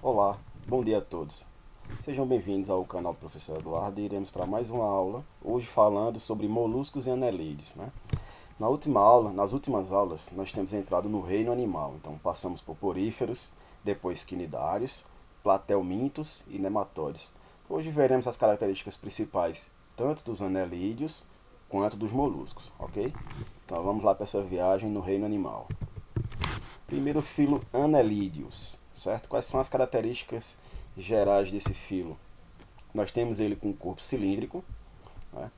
Olá, bom dia a todos. Sejam bem-vindos ao canal do Professor Eduardo e iremos para mais uma aula, hoje falando sobre moluscos e anelídeos, né? Nas últimas aulas, nós temos entrado no reino animal, então passamos por poríferos, depois quinidários, platelmintos e nematóides. Hoje veremos as características principais tanto dos anelídeos quanto dos moluscos, ok? Então vamos lá para essa viagem no reino animal. Primeiro filo, anelídeos, certo? Quais são as características gerais desse filo? Nós temos ele com um corpo cilíndrico, né?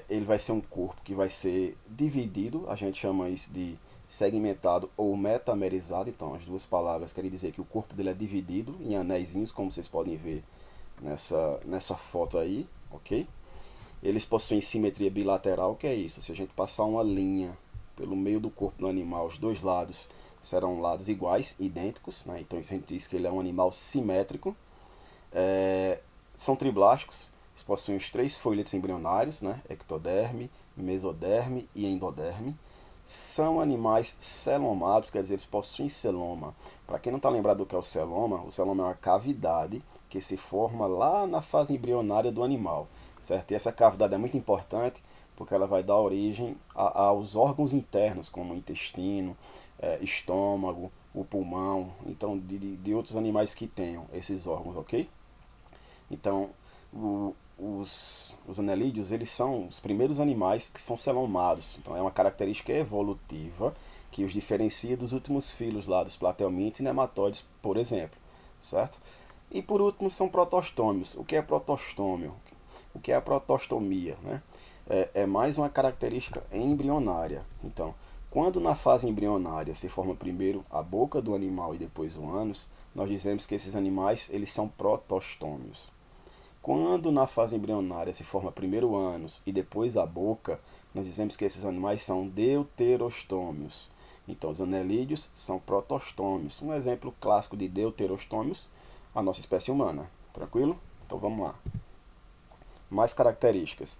Ele vai ser um corpo que vai ser dividido, a gente chama isso de segmentado ou metamerizado, então as duas palavras querem dizer que o corpo dele é dividido em anéisinhos, como vocês podem ver nessa foto aí, ok? Eles possuem simetria bilateral, que é isso, se a gente passar uma linha pelo meio do corpo do animal, os dois lados serão lados iguais, idênticos, né? Então a gente diz que ele é um animal simétrico. São triblásticos, eles possuem os três folhetos embrionários, né? Ectoderme, mesoderme e endoderme. São animais celomados, quer dizer, eles possuem celoma. Para quem não está lembrado do que é o celoma é uma cavidade que se forma lá na fase embrionária do animal, certo? E essa cavidade é muito importante porque ela vai dar origem aos órgãos internos, como o intestino, estômago, o pulmão, então de outros animais que tenham esses órgãos, ok? Então, os anelídeos, eles são os primeiros animais que são celomados. Então, é uma característica evolutiva que os diferencia dos últimos filos lá dos platelmintos e nematóides, por exemplo, certo? E por último, são protostômios. O que é protostômio? O que é a protostomia, né? É mais uma característica embrionária. Então, quando na fase embrionária se forma primeiro a boca do animal e depois o ânus, nós dizemos que esses animais eles são protostômios. Quando na fase embrionária se forma primeiro o ânus e depois a boca, nós dizemos que esses animais são deuterostômios. Então, os anelídeos são protostômios. Um exemplo clássico de deuterostômios, a nossa espécie humana. Tranquilo? Então, vamos lá. Mais características.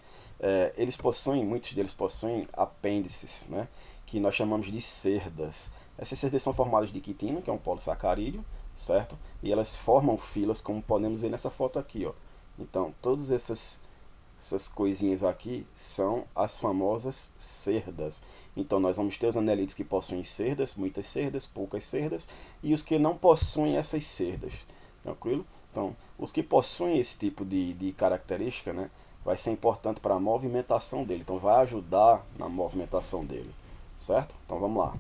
Muitos deles possuem apêndices, né, que nós chamamos de cerdas. Essas cerdas são formadas de quitina, que é um polissacarídeo, certo? E elas formam filas, como podemos ver nessa foto aqui, ó. Então, todas essas coisinhas aqui são as famosas cerdas. Então, nós vamos ter os anelídeos que possuem cerdas, muitas cerdas, poucas cerdas, e os que não possuem essas cerdas. Tranquilo? Então, os que possuem esse tipo de característica, né, vai ser importante para a movimentação dele. Então, vai ajudar na movimentação dele. Certo? Então, vamos lá.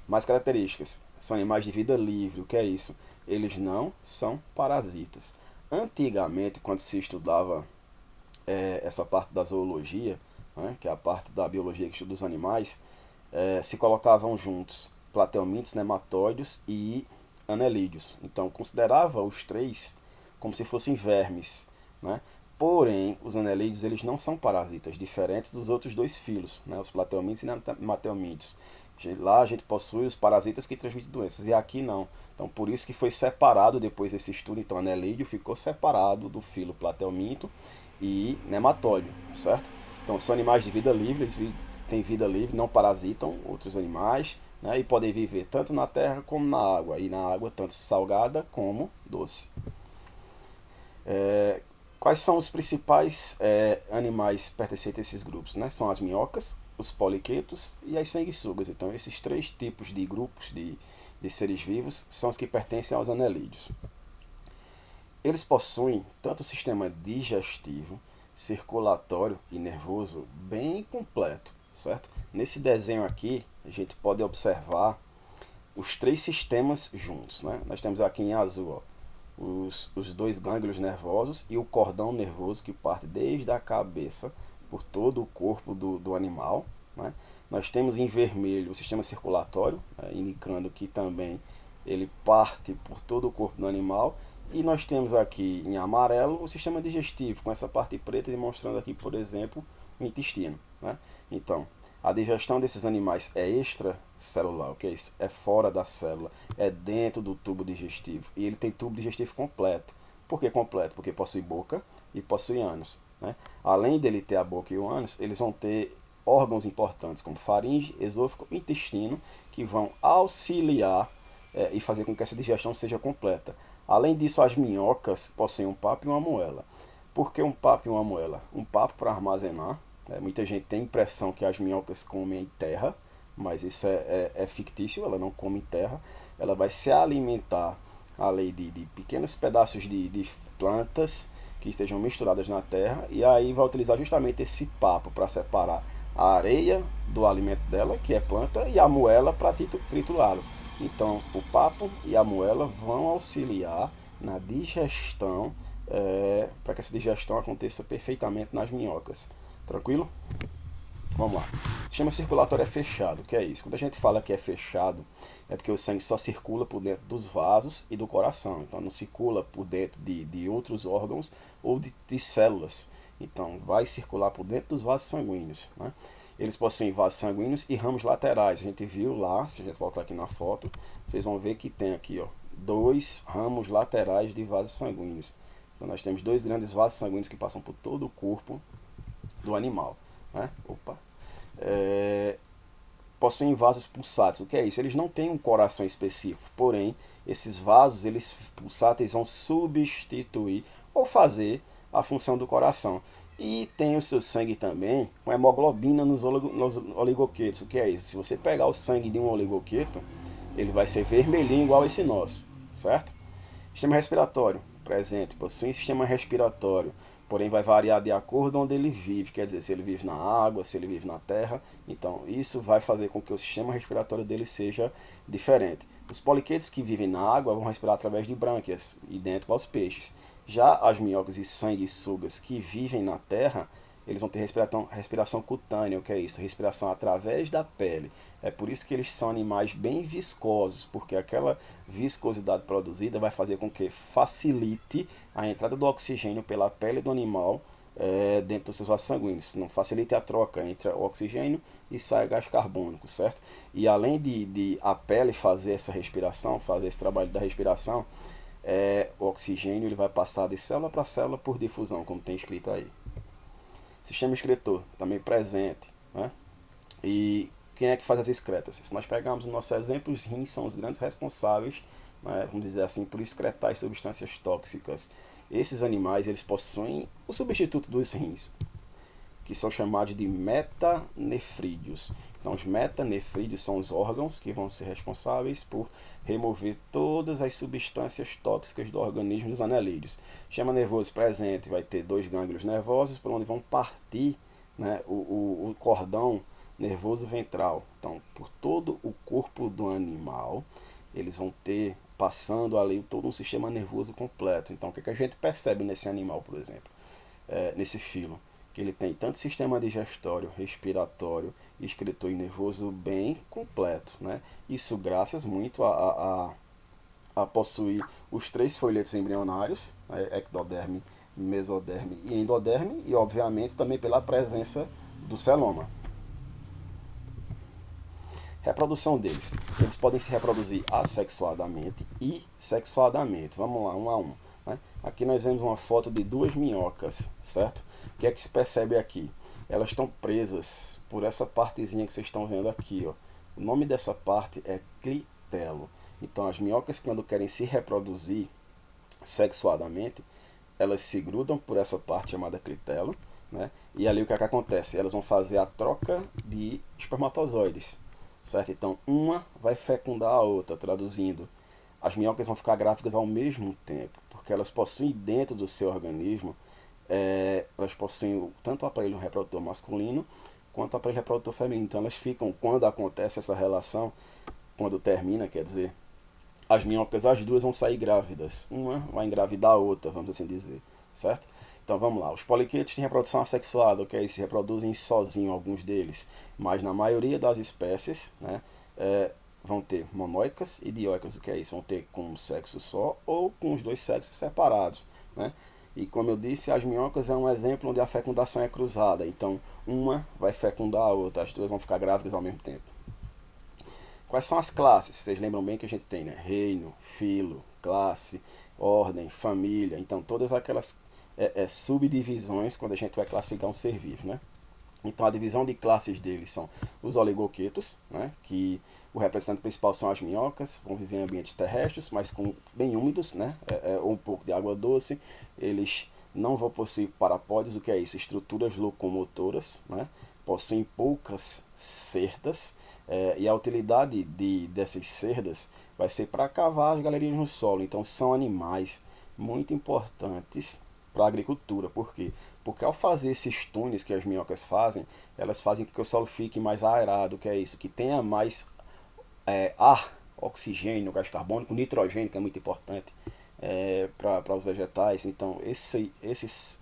Mais características. São animais de vida livre. O que é isso? Eles não são parasitas. Antigamente, quando se estudava essa parte da zoologia, né, que é a parte da biologia que estuda os animais, se colocavam juntos platelmintos, nematóides e anelídeos. Então, considerava os três como se fossem vermes, né? Porém, os anelídeos eles não são parasitas, diferentes dos outros dois filos, né? Os platelmintos e nematóides. Lá a gente possui os parasitas que transmitem doenças, e aqui não. Então, por isso que foi separado depois desse estudo. Então, anelídeo ficou separado do filo platelminto e nematóide, certo? Então, são animais de vida livre, eles têm vida livre, não parasitam outros animais, né? E podem viver tanto na terra como na água, e na água tanto salgada como doce. Quais são os principais animais pertencentes a esses grupos, né? São as minhocas, os poliquetos e as sanguessugas. Então, esses três tipos de grupos de seres vivos são os que pertencem aos anelídeos. Eles possuem tanto o sistema digestivo, circulatório e nervoso bem completo, certo? Nesse desenho aqui, a gente pode observar os três sistemas juntos, né? Nós temos aqui em azul, ó, os dois gânglios nervosos e o cordão nervoso que parte desde a cabeça por todo o corpo do animal, né? Nós temos em vermelho o sistema circulatório, né, indicando que também ele parte por todo o corpo do animal. E nós temos aqui em amarelo o sistema digestivo, com essa parte preta demonstrando aqui, por exemplo, o intestino, né? Então, A digestão desses animais é extracelular, o que é isso? É fora da célula, é dentro do tubo digestivo. E ele tem tubo digestivo completo. Por que completo? Porque possui boca e possui ânus, né? Além dele ter a boca e o ânus, eles vão ter órgãos importantes como faringe, esôfago e intestino, que vão auxiliar e fazer com que essa digestão seja completa. Além disso, as minhocas possuem um papo e uma moela. Por que um papo e uma moela? Um papo para armazenar. Muita gente tem a impressão que as minhocas comem terra, mas isso é fictício, ela não come terra. Ela vai se alimentar ali de pequenos pedaços de plantas que estejam misturadas na terra, e aí vai utilizar justamente esse papo para separar a areia do alimento dela, que é planta, e a moela para triturá-lo. Então, o papo e a moela vão auxiliar na digestão, para que essa digestão aconteça perfeitamente nas minhocas. Tranquilo? Vamos lá. O sistema circulatório é fechado. O que é isso? Quando a gente fala que é fechado, é porque o sangue só circula por dentro dos vasos e do coração. Então, não circula por dentro de outros órgãos ou de células. Então, vai circular por dentro dos vasos sanguíneos, né? Eles possuem vasos sanguíneos e ramos laterais. A gente viu lá, se a gente voltar aqui na foto, vocês vão ver que tem aqui, ó, 2 ramos laterais de vasos sanguíneos. Então, nós temos 2 grandes vasos sanguíneos que passam por todo o corpo do animal, né? Opa. Possuem vasos pulsáteis. O que é isso? Eles não têm um coração específico, porém, esses vasos pulsáteis vão substituir ou fazer a função do coração. E tem o seu sangue também com hemoglobina nos oligoquetos. O que é isso? Se você pegar o sangue de um oligoqueto, ele vai ser vermelhinho igual esse nosso, certo? Sistema respiratório presente, possui sistema respiratório, porém vai variar de acordo onde ele vive, quer dizer, se ele vive na água, se ele vive na terra. Então isso vai fazer com que o sistema respiratório dele seja diferente. Os poliquetos que vivem na água vão respirar através de brânquias, idêntico aos peixes. Já as minhocas e sanguessugas que vivem na terra, eles vão ter respiração cutânea, o que é isso? Respiração através da pele. É por isso que eles são animais bem viscosos, porque aquela viscosidade produzida vai fazer com que facilite a entrada do oxigênio pela pele do animal dentro dos seus vasos sanguíneos. Não facilite a troca entre o oxigênio e sai gás carbônico, certo? E além de a pele fazer essa respiração, fazer esse trabalho da respiração, o oxigênio ele vai passar de célula para célula por difusão, como tem escrito aí. Sistema excretor, também presente, né? E quem é que faz as excretas? Se nós pegarmos o nosso exemplo, os rins são os grandes responsáveis, né, vamos dizer assim, por excretar as substâncias tóxicas. Esses animais, eles possuem o substituto dos rins, que são chamados de metanefrídeos. Então, os metanefrídeos são os órgãos que vão ser responsáveis por remover todas as substâncias tóxicas do organismo dos anelídeos. Sistema nervoso presente vai ter 2 gânglios nervosos por onde vão partir, né, o cordão nervoso ventral. Então, por todo o corpo do animal, eles vão ter, passando ali, todo um sistema nervoso completo. Então, o que a gente percebe nesse animal, por exemplo, nesse filo? Que ele tem tanto sistema digestório, respiratório, excretor e nervoso bem completo, né? Isso graças muito a possuir os 3 folhetos embrionários, ectoderme, mesoderme e endoderme, e obviamente também pela presença do celoma. Reprodução deles. Eles podem se reproduzir assexuadamente e sexuadamente. Vamos lá, um a um, né? Aqui nós vemos uma foto de 2 minhocas, certo? O que é que se percebe aqui? Elas estão presas por essa partezinha que vocês estão vendo aqui, ó. O nome dessa parte é clitelo. Então as minhocas, quando querem se reproduzir sexuadamente, elas se grudam por essa parte chamada clitelo, né? E ali o que é que acontece? Elas vão fazer a troca de espermatozoides, certo? Então uma vai fecundar a outra, traduzindo, as minhocas vão ficar grávidas ao mesmo tempo, porque elas possuem dentro do seu organismo, elas possuem tanto o aparelho reprodutor masculino quanto o aparelho reprodutor feminino. Então elas ficam, quando acontece essa relação, quando termina, quer dizer, as minhocas, as duas vão sair grávidas, uma vai engravidar a outra, vamos assim dizer, certo? Então vamos lá, os poliquetos têm reprodução assexuada, ok? Se reproduzem sozinhos alguns deles, mas na maioria das espécies, né, vão ter monóicas e dioicas. O que é isso? Vão ter com um sexo só ou com os 2 sexos separados, né? E como eu disse, as minhocas é um exemplo onde a fecundação é cruzada. Então, uma vai fecundar a outra, as duas vão ficar grávidas ao mesmo tempo. Quais são as classes? Vocês lembram bem que a gente tem, né? Reino, filo, classe, ordem, família. Então, todas aquelas subdivisões quando a gente vai classificar um ser vivo, né? Então, a divisão de classes deles são os oligoquetos, né? Que o representante principal são as minhocas, vão viver em ambientes terrestres, mas bem úmidos, né? Ou um pouco de água doce. Eles não vão possuir parapódios, o que é isso? Estruturas locomotoras, né? Possuem poucas cerdas, e a utilidade dessas cerdas vai ser para cavar as galerias no solo. Então são animais muito importantes para a agricultura. Por quê? Porque ao fazer esses túneis que as minhocas fazem, elas fazem com que o solo fique mais aerado, que é isso, que tenha mais ar, oxigênio, gás carbônico, nitrogênio, que é muito importante para os vegetais. Então esses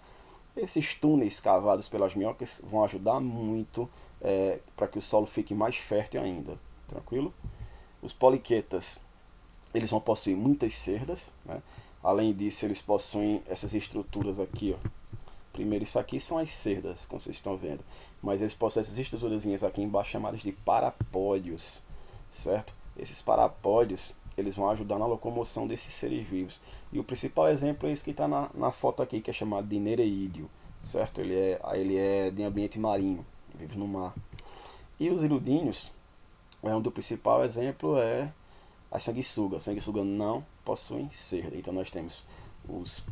túneis cavados pelas minhocas vão ajudar muito para que o solo fique mais fértil ainda. Tranquilo? Os poliquetas, eles vão possuir muitas cerdas, né? Além disso, eles possuem essas estruturas aqui, ó. Primeiro, isso aqui são as cerdas, como vocês estão vendo. Mas eles possuem essas estruturazinhas aqui embaixo chamadas de parapódios, certo? Esses parapódios, eles vão ajudar na locomoção desses seres vivos. E o principal exemplo é esse que está na foto aqui, que é chamado de nereídeo, certo? Ele é de ambiente marinho, vive no mar. E os iludíneos, do principal exemplo é a sanguessuga. A sanguessuga não possuem cerda. Então nós temos os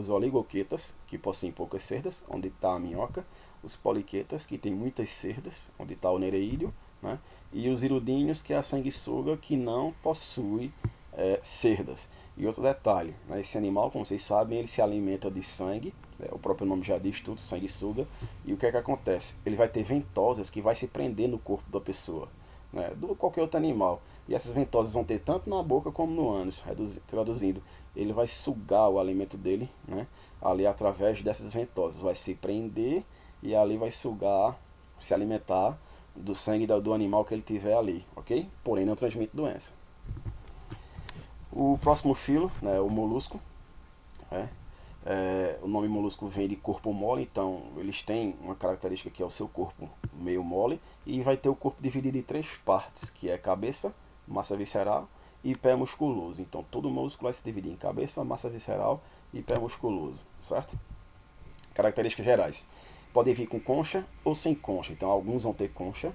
oligoquetas, que possuem poucas cerdas, onde está a minhoca. Os poliquetas, que tem muitas cerdas, onde está o nereídeo, né? E os irudíneos, que é a sanguessuga, que não possui cerdas. E outro detalhe, né? Esse animal, como vocês sabem, ele se alimenta de sangue, o próprio nome já diz tudo, sanguessuga. E o que é que acontece? Ele vai ter ventosas que vai se prender no corpo da pessoa, né? Do qualquer outro animal. E essas ventosas vão ter tanto na boca como no ânus, traduzindo. Ele vai sugar o alimento dele, né? Ali através dessas ventosas. Vai se prender e ali vai sugar, se alimentar do sangue do animal que ele tiver ali, ok? Porém não transmite doença. O próximo filo, né, o molusco. O nome molusco vem de corpo mole, então eles têm uma característica que é o seu corpo meio mole, e vai ter o corpo dividido em três partes, que é cabeça, massa visceral e pé musculoso. Então todo molusco vai se dividir em cabeça, massa visceral e pé musculoso, certo? Características gerais. Podem vir com concha ou sem concha. Então alguns vão ter concha,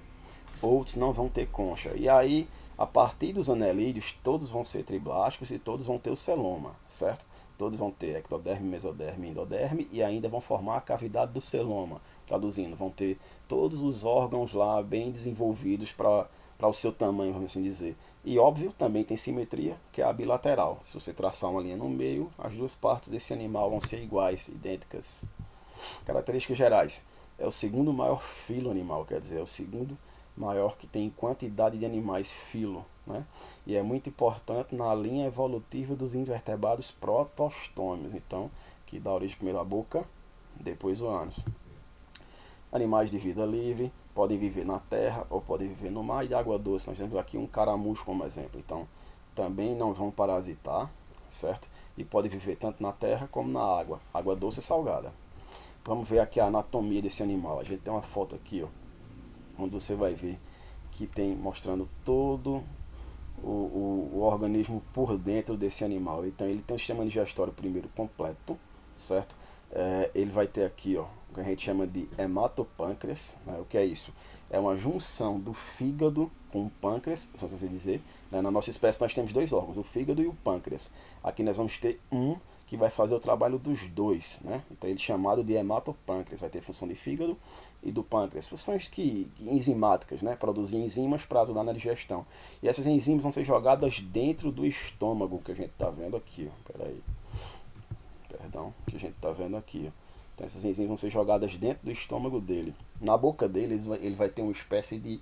outros não vão ter concha. E aí, a partir dos anelídeos, todos vão ser triblásticos e todos vão ter o celoma, certo? Todos vão ter ectoderme, mesoderme, endoderme e ainda vão formar a cavidade do celoma. Traduzindo, vão ter todos os órgãos lá bem desenvolvidos para o seu tamanho, vamos assim dizer. E óbvio, também tem simetria, que é a bilateral. Se você traçar uma linha no meio, as duas partes desse animal vão ser iguais, idênticas. Características gerais. É o segundo maior filo animal, quer dizer, é o segundo maior que tem quantidade de animais filo, né? E é muito importante na linha evolutiva dos invertebrados protostômios, então, que dá origem primeiro à boca, depois o ânus. Animais de vida livre, podem viver na terra ou podem viver no mar e de água doce. Nós temos aqui um caramujo como exemplo, então também não vão parasitar, certo? E podem viver tanto na terra como na água doce e salgada. Vamos ver aqui a anatomia desse animal. A gente tem uma foto aqui, ó, onde você vai ver que tem mostrando todo o organismo por dentro desse animal. Então ele tem um sistema digestório primeiro completo, certo? Ele vai ter aqui, ó, o que a gente chama de hematopâncreas, né? O que é isso? É uma junção do fígado com o pâncreas, se assim dizer, né? Na nossa espécie nós temos dois órgãos, o fígado e o pâncreas. Aqui nós vamos ter um que vai fazer o trabalho dos dois, né? Então ele é chamado de hematopâncreas, vai ter função de fígado e do pâncreas, funções enzimáticas, né? Produzir enzimas para ajudar na digestão. E essas enzimas vão ser jogadas dentro do estômago, que a gente está vendo aqui, ó. Perdão, que a gente está vendo aqui, ó. Então essas enzimas vão ser jogadas dentro do estômago dele. Na boca dele ele vai ter uma espécie de,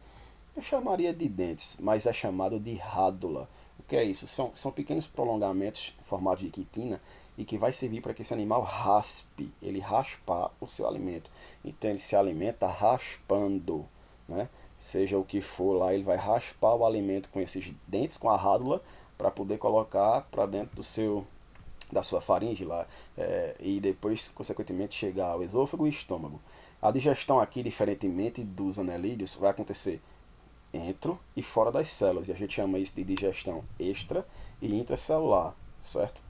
eu chamaria de dentes, mas é chamado de rádula. O que é isso? São pequenos prolongamentos formados de quitina e que vai servir para que esse animal raspe, ele raspar o seu alimento. Então ele se alimenta raspando, né? Seja o que for lá, ele vai raspar o alimento com esses dentes, com a rádula, para poder colocar para dentro da sua faringe lá, e depois, consequentemente, chegar ao esôfago e estômago. A digestão aqui, diferentemente dos anelídeos, vai acontecer dentro e fora das células, e a gente chama isso de digestão extra e intracelular, certo?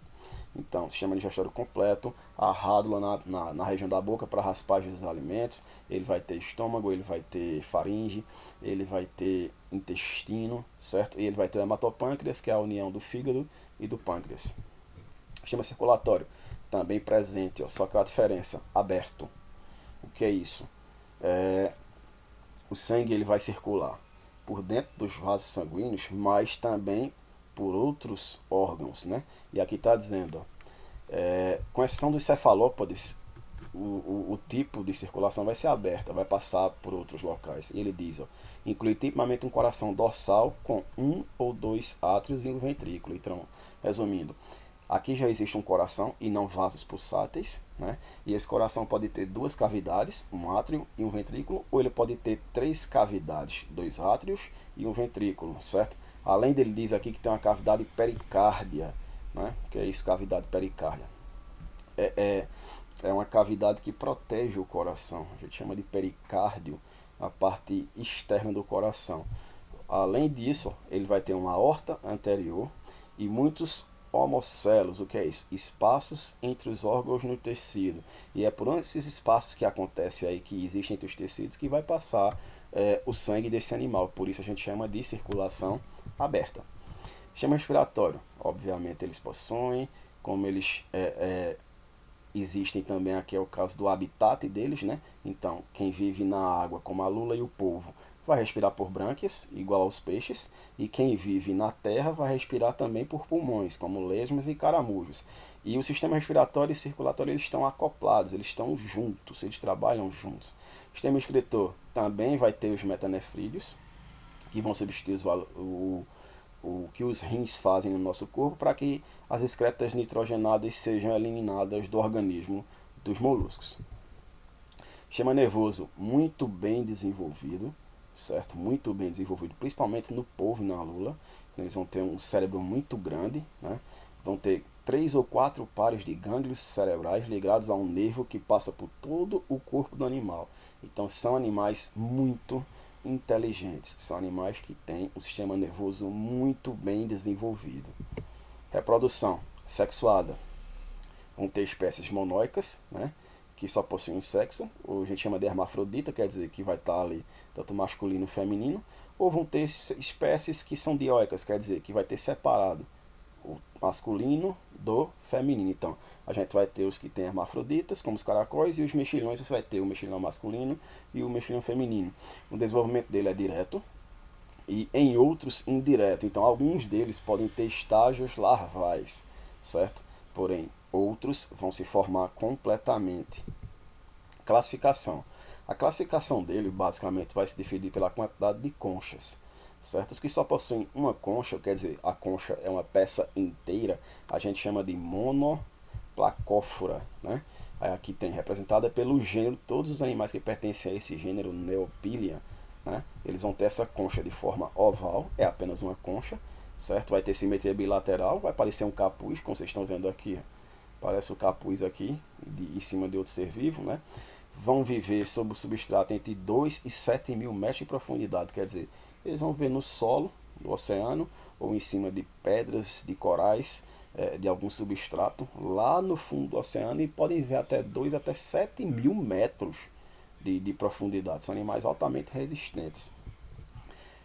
Então, sistema digestório completo, a rádula na região da boca para raspagem dos alimentos, ele vai ter estômago, ele vai ter faringe, ele vai ter intestino, certo? E ele vai ter o hematopâncreas, que é a união do fígado e do pâncreas. Sistema circulatório, também presente, ó, só que a diferença, aberto. O que é isso? O sangue ele vai circular por dentro dos vasos sanguíneos, mas também por outros órgãos, né? E aqui está dizendo, ó, com exceção dos cefalópodes, o tipo de circulação vai ser aberta, vai passar por outros locais. E ele diz, ó, inclui tipicamente um coração dorsal com um ou dois átrios e um ventrículo. Então, resumindo, aqui já existe um coração e não vasos pulsáteis, né? E esse coração pode ter duas cavidades, um átrio e um ventrículo, ou ele pode ter três cavidades, dois átrios e um ventrículo, certo? Além dele diz aqui que tem uma cavidade pericárdia, né? Que é isso, cavidade pericárdia. É uma cavidade que protege o coração, a gente chama de pericárdio, a parte externa do coração. Além disso, ele vai ter uma aorta anterior e muitos homocelos. O que é isso? Espaços entre os órgãos no tecido. E é por esses espaços que acontece aí, que existem entre os tecidos, que vai passar o sangue desse animal. Por isso a gente chama de circulação aberta. Sistema respiratório. Obviamente eles possuem, como eles existem também, aqui é o caso do habitat deles, né? Então, quem vive na água, como a lula e o polvo, vai respirar por brânquias, igual aos peixes, e quem vive na terra vai respirar também por pulmões, como lesmas e caramujos. E o sistema respiratório e circulatório eles estão acoplados, eles estão juntos, eles trabalham juntos. O sistema excretor também vai ter os metanefrídeos, que vão substituir o que os rins fazem no nosso corpo para que as excretas nitrogenadas sejam eliminadas do organismo dos moluscos. Sistema nervoso muito bem desenvolvido, certo? Muito bem desenvolvido, principalmente no polvo e na lula. Eles vão ter um cérebro muito grande, né? Vão ter 3 ou 4 pares de gânglios cerebrais ligados a um nervo que passa por todo o corpo do animal. Então são animais muito inteligentes, são animais que têm um sistema nervoso muito bem desenvolvido. Reprodução sexuada. Vão ter espécies monóicas, né, que só possuem um sexo, ou a gente chama de hermafrodita, quer dizer que vai estar ali tanto masculino e feminino, ou vão ter espécies que são dioicas, quer dizer que vai ter separado o masculino do feminino. Então, a gente vai ter os que têm hermafroditas, como os caracóis, e os mexilhões, você vai ter o mexilhão masculino e o mexilhão feminino. O desenvolvimento dele é direto e em outros indireto. Então, alguns deles podem ter estágios larvais, certo? Porém, outros vão se formar completamente. Classificação. A classificação dele, basicamente, vai se definir pela quantidade de conchas. Certo? Os que só possuem uma concha, quer dizer, a concha é uma peça inteira, a gente chama de monoplacófora, né? Aí aqui tem representada pelo gênero, todos os animais que pertencem a esse gênero Neopilia, né? Eles vão ter essa concha de forma oval, é apenas uma concha, certo? Vai ter simetria bilateral, vai parecer um capuz, como vocês estão vendo aqui, parece o capuz aqui, em cima de outro ser vivo, né? Vão viver sob o substrato entre 2 e 7 mil metros de profundidade, quer dizer, eles vão ver no solo do oceano ou em cima de pedras, de corais, de algum substrato lá no fundo do oceano, e podem ver até 2 até 7 mil metros de profundidade. São animais altamente resistentes.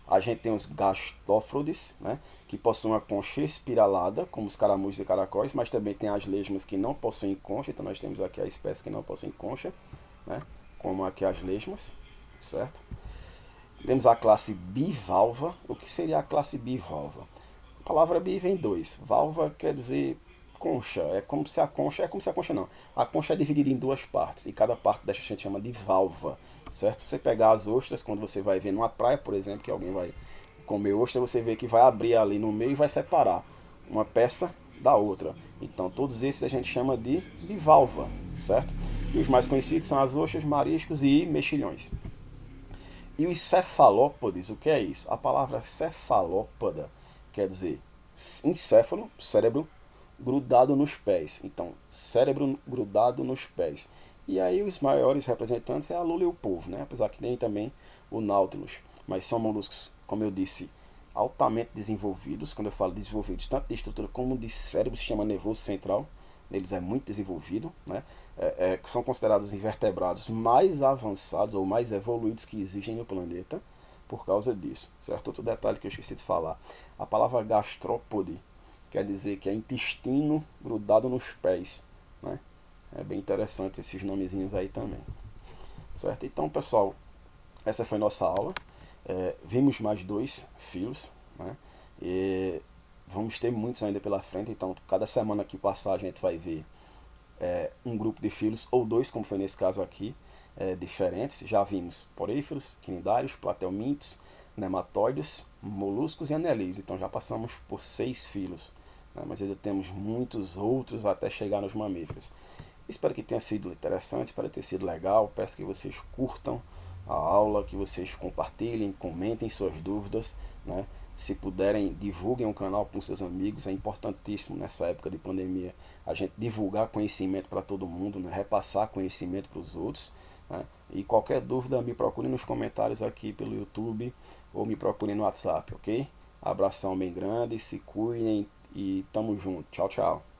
A gente tem os gastófrodes, né, que possuem uma concha espiralada, como os caramujos e caracóis, mas também tem as lesmas que não possuem concha. Então nós temos aqui a espécie que não possui concha, né, como aqui as lesmas, certo? Temos a classe bivalva. O que seria a classe bivalva? A palavra bi vem dois. Valva quer dizer concha. É como se a concha. É como se a concha não. A concha é dividida em duas partes. E cada parte dessa a gente chama de valva. Certo? Você pegar as ostras, quando você vai ver numa praia, por exemplo, que alguém vai comer ostra, você vê que vai abrir ali no meio e vai separar uma peça da outra. Então todos esses a gente chama de bivalva. Certo? E os mais conhecidos são as ostras, mariscos e mexilhões. E os cefalópodes, o que é isso? A palavra cefalópoda quer dizer encéfalo, cérebro, grudado nos pés. Então, cérebro grudado nos pés. E aí os maiores representantes é a lula e o polvo, né? Apesar que tem também o Nautilus. Mas são moluscos, como eu disse, altamente desenvolvidos. Quando eu falo desenvolvidos, tanto de estrutura como de cérebro, sistema nervoso central, eles é muito desenvolvido, né? São considerados invertebrados mais avançados ou mais evoluídos que existem no planeta por causa disso, certo? Outro detalhe que eu esqueci de falar, a palavra gastrópode quer dizer que é intestino grudado nos pés, né? É bem interessante esses nomezinhos aí também, certo? Então, pessoal, essa foi nossa aula. Vimos mais dois filos, né? E vamos ter muitos ainda pela frente, então cada semana que passar a gente vai ver um grupo de filos, ou dois, como foi nesse caso aqui, diferentes. Já vimos poríferos, quinidários, platelmintos, nematóides, moluscos e anelídeos. Então já passamos por 6 filos, né? Mas ainda temos muitos outros até chegar nos mamíferos. Espero que tenha sido interessante, espero ter sido legal. Peço que vocês curtam a aula, que vocês compartilhem, comentem suas dúvidas, né? Se puderem, divulguem o canal com seus amigos. É importantíssimo nessa época de pandemia a gente divulgar conhecimento para todo mundo, né? Repassar conhecimento para os outros, né? E qualquer dúvida me procure nos comentários aqui pelo YouTube ou me procure no WhatsApp, ok? Abração bem grande, se cuidem e tamo junto. Tchau, tchau.